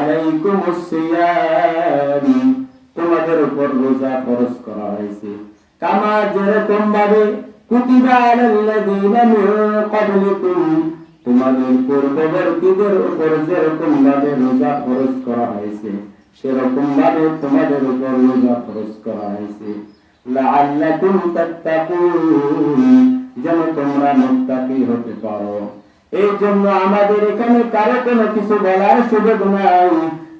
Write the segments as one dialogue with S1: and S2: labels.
S1: আলাইকুমুস সিয়াম, তোমাদের উপর রোজা ফরজ করা হয়েছে। কামা যেরকম ভাবে কুতিবা আলাল্লাযীনা মিন ক্বাবলিকুম, তোমাদের পূর্ববর্তীদের উপর যেরকম ভাবে রোজা ফরজ করা হয়েছে সেরকম ভাবে তোমাদের উপর রোজা ফরজ করা হয়েছে। লাআল্লাকুম তাত্তাকুন, যেন তোমরা মুত্তাকি হতে পারো। এই জন্য আমাদের এখানে কারো কোনো কিছু বলার সুযোগ নাই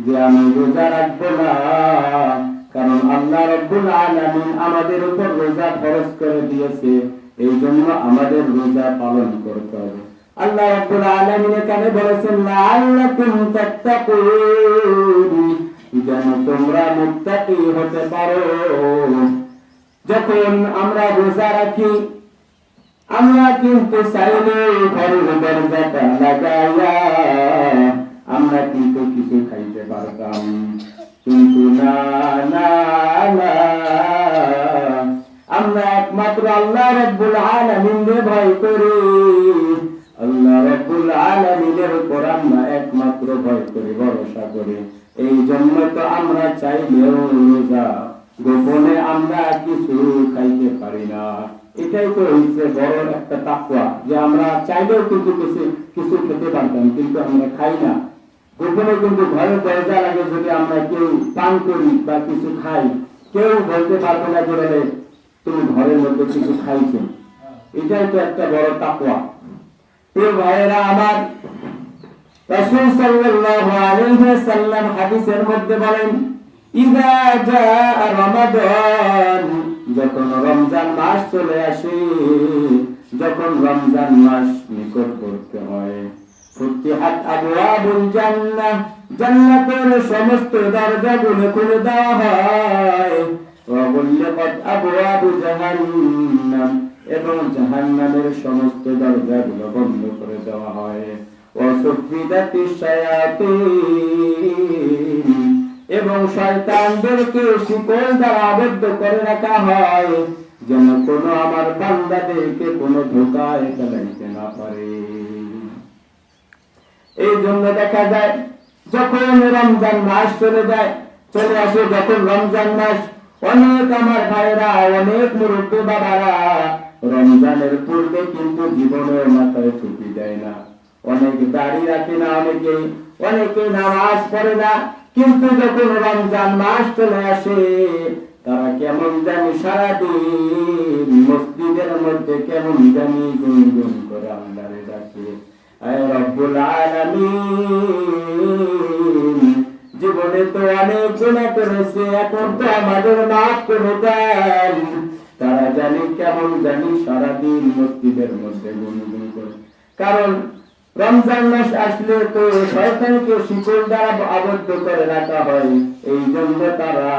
S1: যে আমি রোজা রাখবো না, কারণ আল্লাহ রাব্বুল আলামিন আমাদের উপর রোজা ফরজ করে দিয়েছে। এই জন্য আমাদের রোজা পালন করতে হবে। আল্লাহ রাব্বুল আলামিন এখানে বলেছেন লাআল্লাকুম তাত্তাকুন, যেন তোমরা মুত্তাকি হতে পারো। যখন আমরা রোজা রাখি আমরা কিন্তু চাইলে ঘরের দরজাটা লাগাইয়া আমরা কিন্তু কিছু খাইতে পারতাম, কিন্তু না না না, আমরা একমাত্র আল্লাহ রাব্বুল আলামিনকে ভয় করি। আল্লাহ রাব্বুল আলামিনের উপর আমরা একমাত্র ভয় করি, ভরসা করি। এই জন্য তো আমরা চাইলেও রোজা গোপনে আমরা কিছু খাইতে পারি না। এটাই তো হচ্ছে বড় একটা তাকওয়া, যে আমরা চাইলেও কিন্তু কিছু খেতে পারতাম, কিন্তু আমরা খাই না। গোপনে কিন্তু ঘরের দরজা লাগে, যদি আমরা কেউ পান করি বা কিছু খাই, কেউ বলতে পারবে না যে তুমি ঘরের মধ্যে কিছু খাইছো। এটাই তো একটা বড় তাকওয়া। প্রিয় ভাইয়েরা আমার, রাসূল সাল্লাল্লাহু আলাইহি ওয়াসাল্লাম হাদিসের মধ্যে বলেন, ইযা জাআ রমাদান, যখন রমজান মাস চলে আসে, যখন রমজান মাস নিকটবর্তী হয়, ফুতিহাত আবওয়াবুল জান্নাহ, জান্নাতের সমস্ত দরজাগুলো খুলে দেওয়া হয়। ওয়া গুল্লিকাত আবওয়াবু জাহান্নাম, এবং জাহান্নামের সমস্ত দরজাগুলো বন্ধ করে দেওয়া হয়। ওয়া সুফিদাতিশ শায়াতিন, এবং শয়তানদেরকে শিকল দ্বারা আবদ্ধ করে রাখা হয়, যেন কোনো আমার বান্দাদেরকে কোনো ধোঁকায় ফেলাইতে না পারে। এই জন্য দেখা যায় যখন রমজান মাস চলে আসে, যখন রমজান মাস, অনেক আমার ভাইরা, অনেক মুরব্বী বাবারা রমজানের পূর্বে কিন্তু জীবনের মাথায় টুপি দেয় না, অনেক দাড়ি রাখে না, অনেকে নামাজ পড়ে না, কিন্তু যখন রমজান মাস চলে আসে তারা কেমন জানি সারাদিন মসজিদের মধ্যে কেমন জানি গুনগুন করে আল্লাহরে ডাকে, আয় রব্বুল আলামিন, জীবনে তো অনেক গুনাহ করেছে, এখন তো আমাদের মাফ করে দেন। তারা জানি কেমন জানি সারাদিন মসজিদের মধ্যে গুনগুন করে, কারণ রমজান মাস আসলে তো শয়তানকে শিকল দ্বারা আবদ্ধ করে রাখা হয়। এই জন্য তারা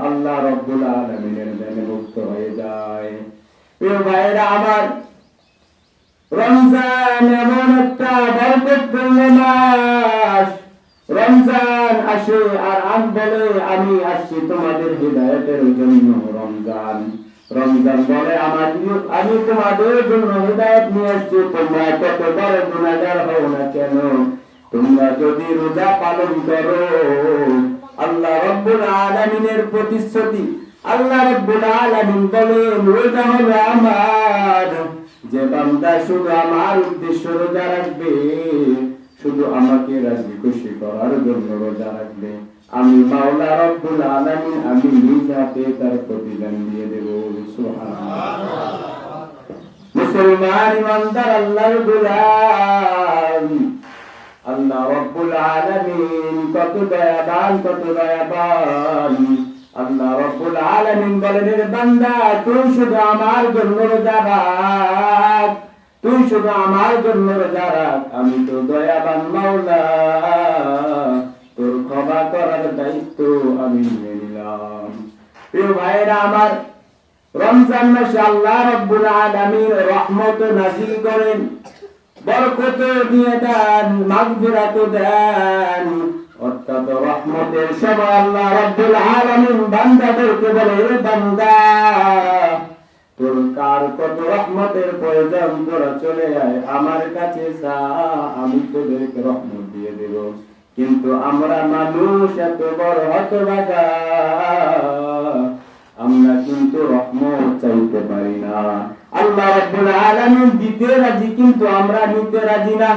S1: আল্লাহ রাব্বুল আলামিনের নামে মুক্ত হয়ে যায়। প্রিয় ভাইরা আমার, রমজান এমন একটা বরকতপূর্ণ মাস। রমজান আসে আর আজ বলে আমি আসছি তোমাদের হিদায়াতের জন্য। রমজান বলে আমি তোমাদের জন্য হিদায়াত নিয়ে আসছি। তোমরা কত বড় গুনাহগার হও না কেন, তোমরা যদি রোজা পালন করো, আল্লাহ রাব্বুল আলামিনের প্রতিশ্রুতি, আল্লাহ রাব্বুল আলামিন বলেন রোজা হলো আমার, যে বান্দা শুধু আমার উদ্দেশ্য রোজা রাখবে, শুধু আমাকে রাজি খুশি করার জন্য রোজা রাখবে, আমি মাওলা রাব্বুল আলামিন আমি নিজ হাতে তার প্রতিদান দিয়ে দেব। সুবহানাল্লাহ। মুসলমান ইমানদার আল্লাহর গোলাম, আল্লাহ রাব্বুল আলামিন কত দয়াবান, কত দয়াবান। আল্লাহ রাব্বুল আলামিন বলেন, রে বান্দা তুই শুধু আমার জন্য রোজা রাখ, তুই শুধু আমার জন্য রোজা রাখ, আমি তো দয়াবান মাওলা, তোর ক্ষমা করার দায়িত্ব আমি নিয়ে নিলাম। প্রিয় ভাইরা আমার, রমজান মাসে আল্লাহ রাব্বুল আলামিন রহমত নাযিল করেন, বরকত দিয়ে দেন, মাগফিরাত দেন। অর্থাৎ রহমতের সময় আল্লাহ রাব্বুল আলামিন বান্দাদেরকে বলে, রে বান্দা তোর কার কত রহমতের প্রয়োজন, তোরা চলে আয় আমার কাছে চা, আমি তোদেরকে রহমত দিয়ে দেব। কিন্তু আমরা মানুষ এত বড় হতভাগা, আমরা কিন্তু রহমত চাইতে পারি না। আল্লাহ রাব্বুল আলামিন দিতে রাজি, কিন্তু আমরা নিতে রাজি না।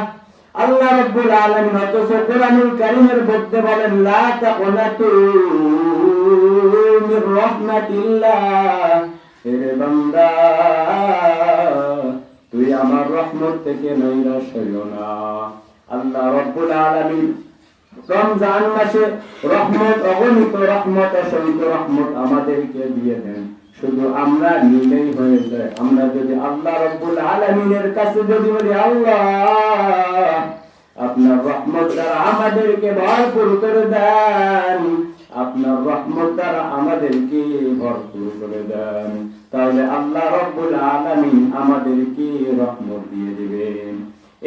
S1: আল্লাহ রাব্বুল আলামিন অথচ কোরআনুল কারীমের মধ্যে বলেন, লা তাকুনাতু মির রাহমাতিল্লাহ, হে বান্দা তুই আমার রহমত থেকে নৈরাশ হইও না। আল্লাহ রাব্বুল আলামিন রমজান মাসে রহমত, অগণিত রহমত, অসংখ্য রহমত আমাদেরকে দিয়ে দেন, শুধু আমরা নিলেই হয়ে যায়। আমরা যদি আল্লাহ রাব্বুল আলামিনের কাছে যদি বলি, আল্লাহ আপনার রহমত দ্বারা আমাদেরকে ভরপুর করে দেন, আপনার রহমত দ্বারা আমাদেরকে ভরপুর করে দেন, তাহলে আল্লাহ রাব্বুল আলামিন আমাদেরকে রহমত দিয়ে দিবেন।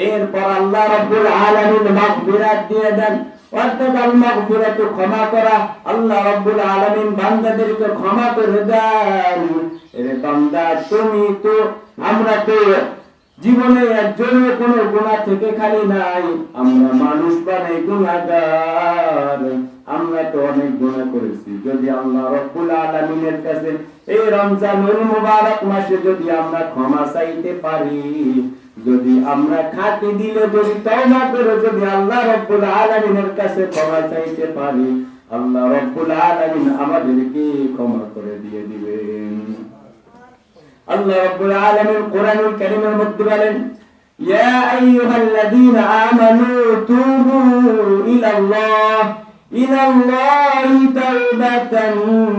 S1: এরপর আল্লাহ রাব্বুল আলামিন মাগফিরাত দিয়ে দেন, অর্থাৎ আল মাগফিরাতু ক্ষমা করা। আল্লাহ রাব্বুল আলামিন বান্দাদেরকে ক্ষমা করে দেন। এরে বান্দা, তুমি তো, আমরা তো জীবনে একজনের কোনো গুনাহ থেকে খালি নাই। আমরা মানুষ বানাই গুনাহগার, আমরা তো অনেক গুনাহ করেছি। যদি আল্লাহ রাব্বুল আলামিনের কাছে এই রমজানুল মুবারক মাসে যদি আমরা ক্ষমা চাইতে পারি, যদি আমরা খাঁটি দিলে যদি তওবা করে যদি আল্লাহ রাব্বুল আলামিনের কাছে ক্ষমা চাইতে পারি, আল্লাহ রাব্বুল আলামিন আমাদেরকে ক্ষমা করে দিয়ে দিবেন। আল্লাহ রাব্বুল আলামিন কোরআনুল কারীমের মধ্যে বলেন, ইয়া আইয়ুহাল্লাযীনা আমানু তুবু ইলাল্লাহি তাওবাতান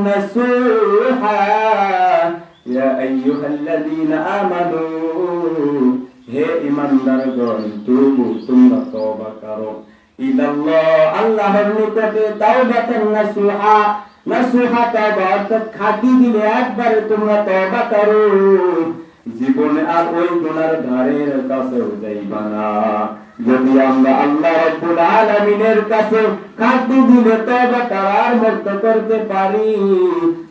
S1: নাসুহা। ইয়া আইয়ুহাল্লাযীনা আমানু, হে ঈমানদারগণ, তুবু, তোমরা তওবা করো, ইলাল্লাহ, আল্লাহর নিকটে, তাওবাতান নাসুহা, নাসুহা তওবা অর্থাৎ খাঁটি দিলে একবারে তোমরা তওবা করো, জীবনে আর ওই গুনার ধারের কাছেও যাইবা না। যদি আমরা আল্লাহ রাব্বুল আলামিনের কাছে খাঁটি দিলে তওবা করার মতো করতে পারি,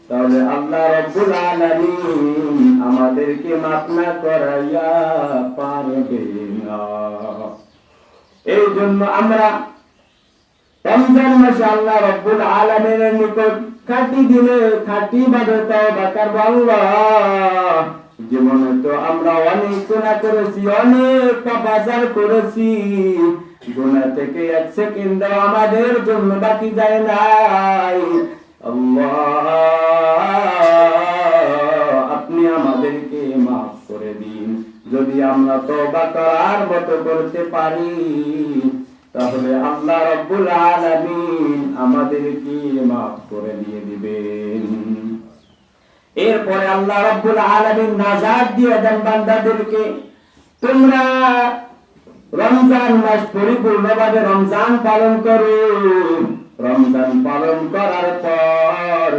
S1: তাহলে আল্লাহ রাব্বুল আলামিন আমাদেরকে মাফ না করাইয়া পারবে না। এই জন্য আমরা রমজান মাসে আল্লাহ রাব্বুল আলামিনের নিকট খাঁটি দিলে খাঁটি ভাবে তওবা করব। আল্লাহ, জীবনে তো আমরা অনেক গুনাহ করেছি, অনেক পাপাচার করেছি, গুনাহ থেকে এক সেকেন্ড আমাদের জন্য বাকি যায় নাই। আল্লাহ, আপনি আমাদেরকে মাফ করে দিন। যদি আমরা তওবা করার মতো করতে পারি, তাহলে আল্লাহ রাব্বুল আলামিন আমাদেরকে মাফ করে দিয়ে দিবেন। এরপরে আল্লাহ রাব্বুল আলামিন নাজাত দিয়ে দেন বান্দাদেরকে, তোমরা রমজান মাস পরিপূর্ণভাবে রমজান পালন করো। রমজান পালন করার পর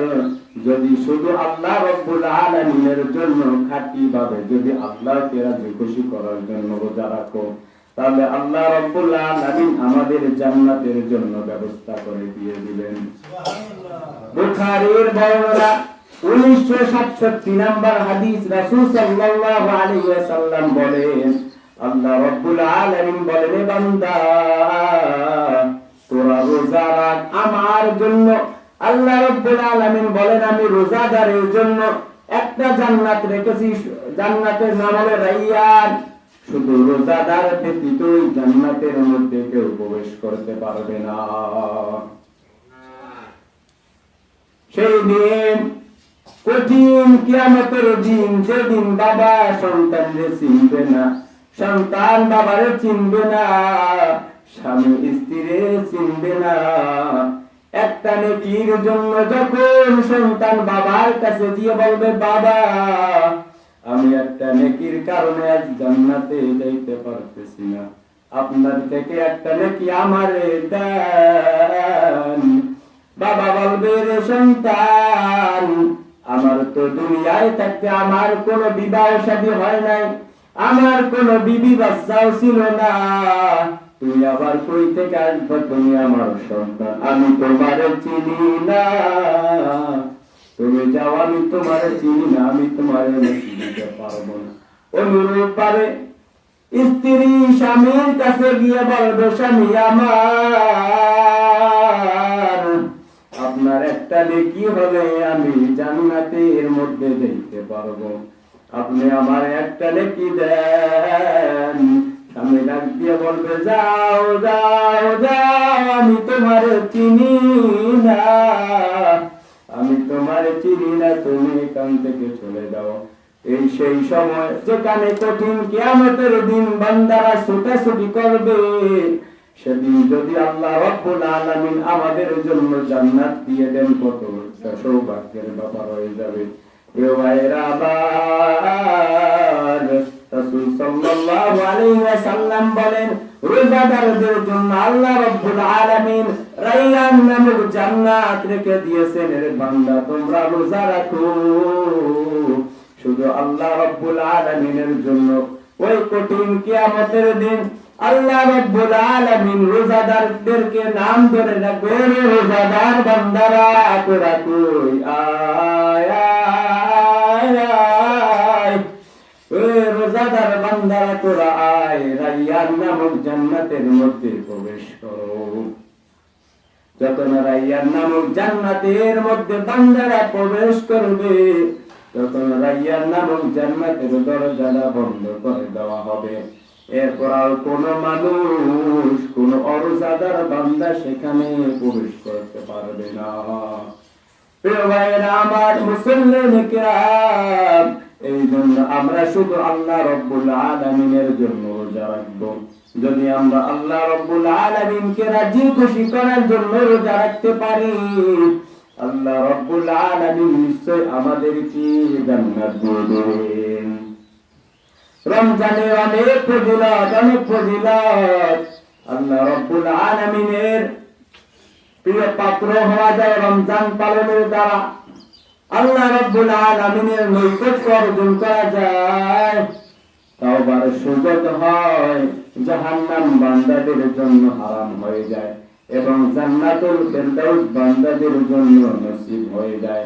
S1: যদি শুধু আল্লাহ রাব্বুল আলামিনের জন্য খাঁটি ভাবে যদি আল্লাহকে রাজি খুশি করার জন্য রোজা রাখো, তাহলে আল্লাহ রাব্বুল আলামিন আমাদের জান্নাতের জন্য ব্যবস্থা করে দিয়ে দিবেন। বুখারীর বর্ণনা 1967 নম্বর হাদিস, রাসূল সাল্লাল্লাহু আলাইহি ওয়াসাল্লাম বলেন, আল্লাহ রাব্বুল আলামিন বলেন, বান্দা তোরা রোজা রাখ আমার জন্য। আল্লাহ রাব্বুল আলামিন বলেন, আমি রোজাদারের জন্য একটা জান্নাত রেখেছি, জান্নাতের নাম হলো রাইয়ান। শুধু রোজাদার ব্যতীত ওই জান্নাতের মধ্যে কেউ প্রবেশ করতে পারবে না। সেই দিন কঠিন কিয়ামতের দিন, যেদিন বাবা সন্তানকে চিনবে না, সন্তান বাবারে চিনবে না, স্বামী স্ত্রীরে চিনবে না। একটা নেকির জন্য যখন সন্তান বাবার কাছে গিয়ে বলবে, বাবা আমি একটা নেকির কারণে আজ জান্নাতে যাইতে পারতেছি না, আপনার থেকে একটা নেকি আমারে দেন। বাবা বলবে, রে সন্তান, আমার তো দুনিয়ায় থাকতে আমার কোনো বিবাহ শাদী হয় নাই, আমার কোনো বিবি বাচ্চাও ছিল না, তুমি আবার কই থেকে আসবো? তুমি আমার সন্তান, আমি তোমারে চিনি না, তুমি যাও, আমি তোমারে চিনি না, আমি তোমারে চিনতে পারবো না। অনুরূপ ভাবে স্ত্রী স্বামীর কাছে গিয়ে বলবে, স্বামী আমার, আপনার একটা নেকি হলে আমি জান্নাতের মধ্যে যেতে পারবো, আপনি আমার একটা নেকি দেন। স্বামী ডাক দিয়ে বলবে, যাও যাও যাও, আমি তোমার চিনি না, আমি তোমার চিনি না, তুমি এখান থেকে চলে যাও। এই সেই সময় যেখানে কঠিন কিয়ামতের দিন বান্দারা ছুটাছুটি করবে, সেদিন যদি আল্লাহ রাব্বুল আলামিন আমাদের জন্য জান্নাত দিয়ে দেন, কত সৌভাগ্যের ব্যাপার হয়ে যাবে। এ ভাইরা আমার, রাসূল সাল্লাল্লাহু আলাইহি ওয়াসাল্লাম বলেন, রোজাদারদের জন্য আল্লাহ রাব্বুল আলামিন রায়্যান নামক জান্নাত রেখে দিয়েছেন। এর বান্দা, তোমরা রোজা রাখো শুধু আল্লাহ রাব্বুল আলামিনের জন্য। ওই কঠিন কিয়ামতের দিন আল্লাহ রাব্বুল আলামিন রোজাদারদেরকে নাম ধরে রাখবে, রোজাদার বান্দারা তোরা কই আয় আয় আয়, রোজাদার বান্দারা তোরা আয়, রায়্যান নামক জান্নাতের মধ্যে প্রবেশ করো। যখন রায়্যান নামক জান্নাতের মধ্যে বান্দারা প্রবেশ করবে, তখন রায়্যান নামক জান্নাতের দরজাটা বন্ধ করে দেওয়া হবে। এরপর আর কোন মানুষ, কোন অরোজাদার বান্দা সেখানে প্রবেশ করতে পারবে না। প্রিয় ভাইয়েরা আমার, মুসল্লিনে কিরাম, এই জন্য আমরা শুধু আল্লাহ রাব্বুল আলামিনের জন্য রোজা রাখবো। যদি আমরা আল্লাহ রাব্বুল আলামিনকে রাজি খুশি করার জন্য রোজা রাখতে পারি, আল্লাহ রাব্বুল আলামিন নিশ্চয় আমাদেরকে জান্নাত দেবেন। রমজানের অনেক ফজিলত, অনেক ফজিলত। আল্লাহ রাব্বুল আলামিনের প্রিয় পাত্র হওয়া যায় রমজান পালনের দ্বারা। আল্লাহ রাব্বুল আলামিনের নৈকট্য অর্জন করা যায়, তাওবার সুযোগ হয়, জাহান্নাম বান্দাদের জন্য হারাম হয়ে যায় এবং জান্নাতুল ফেরদাউস বান্দাদের জন্য নসিব হয়ে যায়।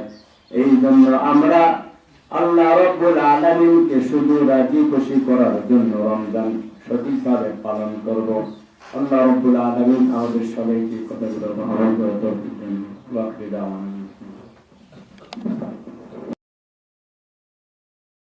S1: এই জন্য আমরা আল্লাহ রাব্বুল আলামিনকে শুধু রাজি খুশি করার জন্য রমজান সঠিকভাবে পালন করব। আল্লাহ রাব্বুল আলামিন আমাদের সবাইকে কথাগুলো ভালো করে তৌফিক দেন। ওয়া আখিরু দাওয়ানা।